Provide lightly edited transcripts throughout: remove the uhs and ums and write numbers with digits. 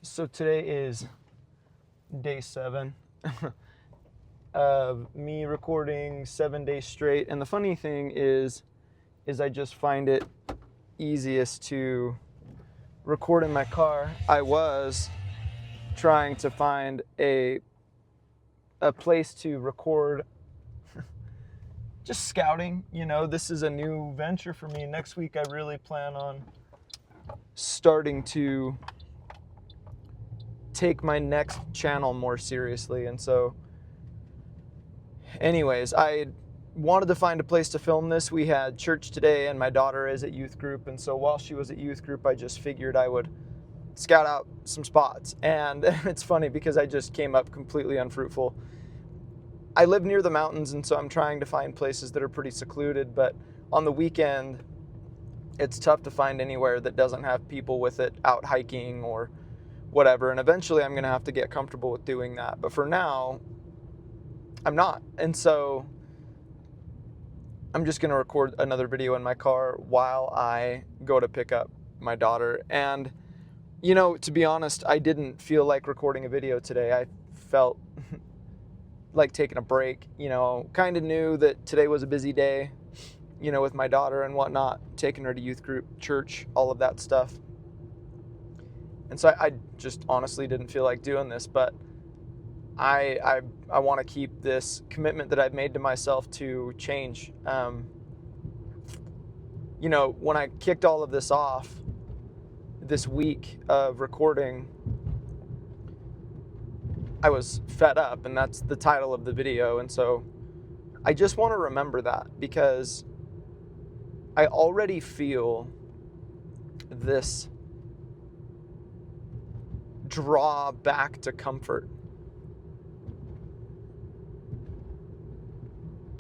So today is day 7 of me recording 7 days straight. And the funny thing is I just find it easiest to record in my car. I was trying to find a place to record, just scouting. You know, this is a new venture for me. Next week I really plan on starting to take my next channel more seriously. And so anyways, I wanted to find a place to film this. We had church today and my daughter is at youth group, and so while she was at youth group I just figured I would scout out some spots. And it's funny because I just came up completely unfruitful. I live near the mountains, and so I'm trying to find places that are pretty secluded, but on the weekend it's tough to find anywhere that doesn't have people with it out hiking or whatever. And eventually I'm going to have to get comfortable with doing that, but for now I'm not. And so I'm just going to record another video in my car while I go to pick up my daughter. And you know, to be honest, I didn't feel like recording a video today. I felt like taking a break. You know, kind of knew that today was a busy day, you know, with my daughter and whatnot, taking her to youth group, church, all of that stuff. And so I just honestly didn't feel like doing this, but I want to keep this commitment that I've made to myself to change. You know, when I kicked all of this off this week of recording, I was fed up, and that's the title of the video. And so I just want to remember that, because I already feel this draw back to comfort.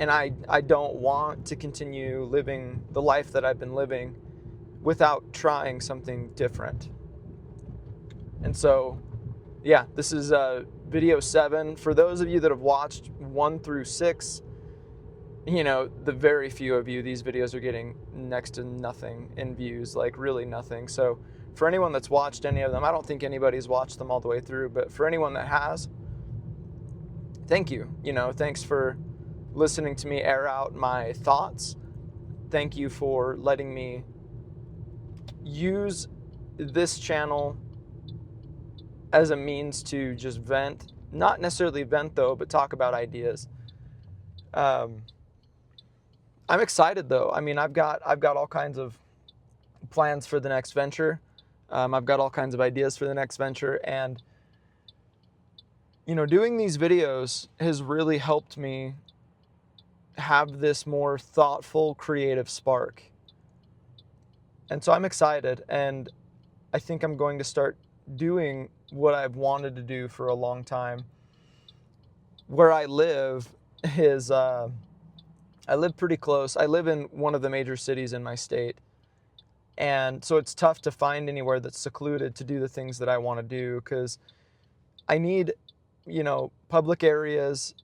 And I don't want to continue living the life that I've been living without trying something different. And so, yeah, this is video 7. For those of you that have watched 1 through 6, you know, the very few of you, these videos are getting next to nothing in views, like really nothing. So for anyone that's watched any of them, I don't think anybody's watched them all the way through, but for anyone that has, thank you. You know, thanks for listening to me air out my thoughts. Thank you for letting me use this channel as a means to just vent, not necessarily vent though, but talk about ideas. I'm excited though. I mean, I've got all kinds of plans for the next venture. I've got all kinds of ideas for the next venture, and you know, doing these videos has really helped me have this more thoughtful, creative spark. And so I'm excited, and I think I'm going to start doing what I've wanted to do for a long time. Where I live is, I live pretty close. I live in one of the major cities in my state. And so it's tough to find anywhere that's secluded to do the things that I want to do, because I need, you know, public areas,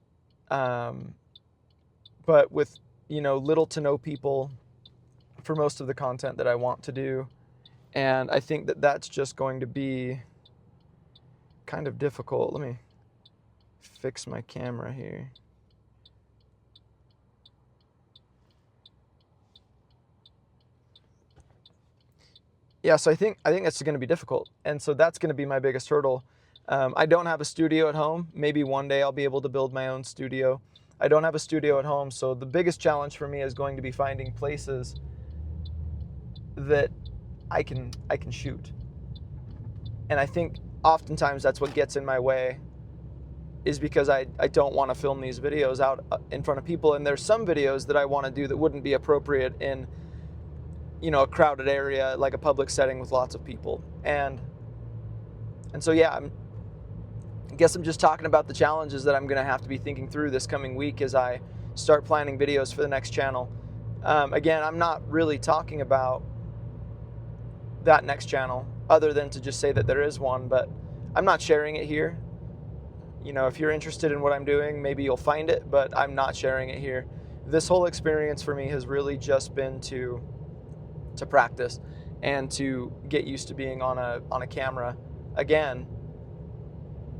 but with, you know, little to no people for most of the content that I want to do. And I think that that's just going to be kind of difficult. Let me fix my camera here. Yeah, so I think it's going to be difficult. And so that's going to be my biggest hurdle. I don't have a studio at home. Maybe one day I'll be able to build my own studio. I don't have a studio at home, so the biggest challenge for me is going to be finding places that I can shoot. And I think oftentimes that's what gets in my way, is because I don't want to film these videos out in front of people. And there's some videos that I want to do that wouldn't be appropriate in, you know, a crowded area, like a public setting with lots of people. And so, yeah, I guess I'm just talking about the challenges that I'm going to have to be thinking through this coming week as I start planning videos for the next channel. Again, I'm not really talking about that next channel other than to just say that there is one, but I'm not sharing it here. You know, if you're interested in what I'm doing, maybe you'll find it, but I'm not sharing it here. This whole experience for me has really just been to practice and to get used to being on a camera again.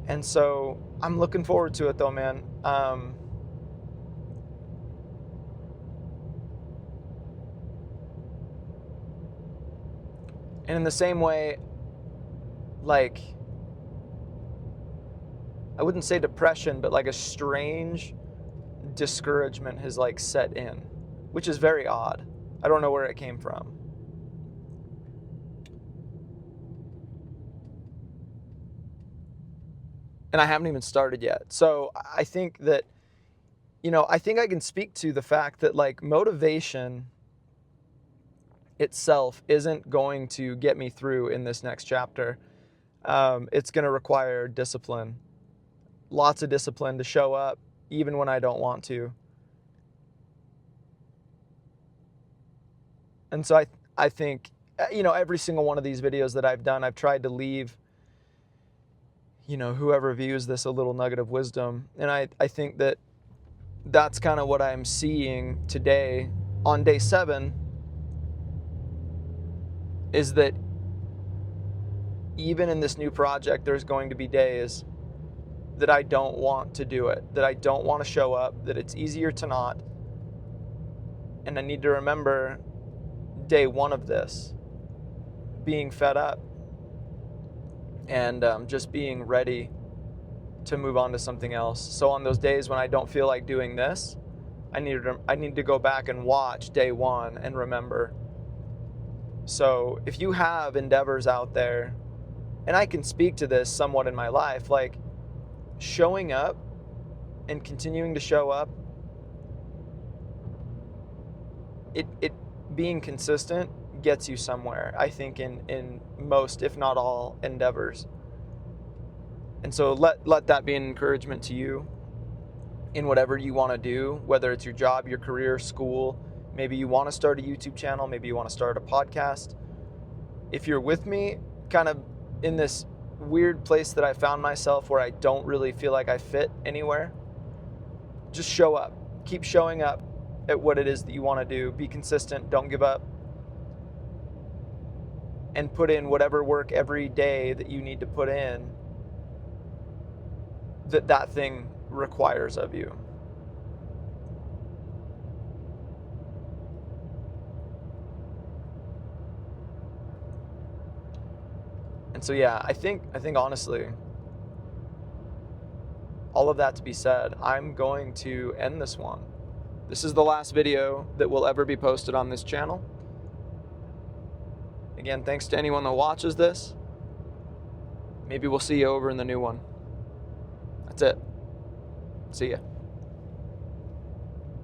And so I'm looking forward to it though, man. And in the same way, like, I wouldn't say depression, but like a strange discouragement has like set in, which is very odd. I don't know where it came from. And I haven't even started yet. So I think that, I think I can speak to the fact that like motivation itself isn't going to get me through in this next chapter. It's going to require discipline, lots of discipline to show up even when I don't want to. And so I think, every single one of these videos that I've done, I've tried to leave, whoever views this a little nugget of wisdom. And I think that that's kind of what I'm seeing today on day 7, is that even in this new project, there's going to be days that I don't want to do it, that I don't want to show up, that it's easier to not. And I need to remember day 1 of this, being fed up and just being ready to move on to something else. So on those days when I don't feel like doing this, I need to go back and watch day 1 and remember. So if you have endeavors out there, and I can speak to this somewhat in my life, like showing up and continuing to show up, it being consistent gets you somewhere, I think, in most, if not all, endeavors. And so let that be an encouragement to you in whatever you want to do, whether it's your job, your career, school. Maybe you want to start a YouTube channel. Maybe you want to start a podcast. If you're with me kind of in this weird place that I found myself where I don't really feel like I fit anywhere, just show up. Keep showing up at what it is that you want to do. Be consistent. Don't give up. And put in whatever work every day that you need to put in that thing requires of you. And so yeah, I think honestly, all of that to be said, I'm going to end this one. This is the last video that will ever be posted on this channel. Again, thanks to anyone that watches this. Maybe we'll see you over in the new one. That's it. See ya.